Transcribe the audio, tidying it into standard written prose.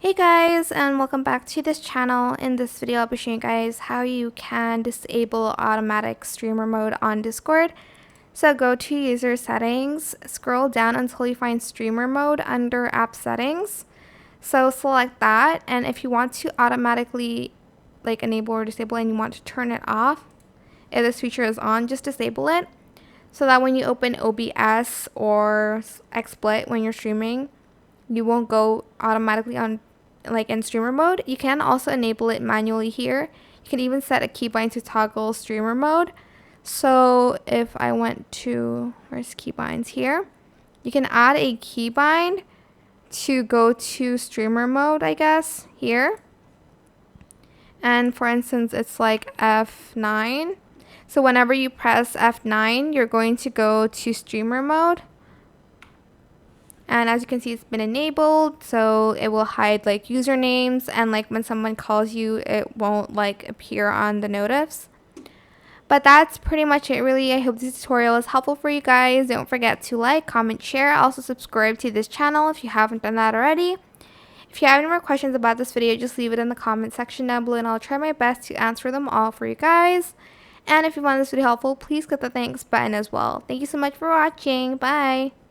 Hey guys, and welcome back to this channel. In this video I'll be showing you guys how you can disable automatic streamer mode on Discord. So go to user settings, scroll down until you find streamer mode under app settings. So select that, and if you want to automatically enable or disable and you want to turn it off, if this feature is on, just disable it so that when you open OBS or XSplit when you're streaming, you won't go automatically on in streamer mode. You can also enable it manually here. You can even set a keybind to toggle streamer mode. So if I went to, where's keybinds here? You can add a keybind to go to streamer mode, I guess, here. And for instance, it's like F9. So whenever you press F9, you're going to go to streamer mode. And as you can see, it's been enabled, so it will hide usernames, and when someone calls you, it won't appear on the notifs. But that's pretty much it really. I hope this tutorial is helpful for you guys. Don't forget to like, comment, share. Also subscribe to this channel if you haven't done that already. If you have any more questions about this video, just leave it in the comment section down below and I'll try my best to answer them all for you guys. And if you found this video helpful, please click the thanks button as well. Thank you so much for watching. Bye!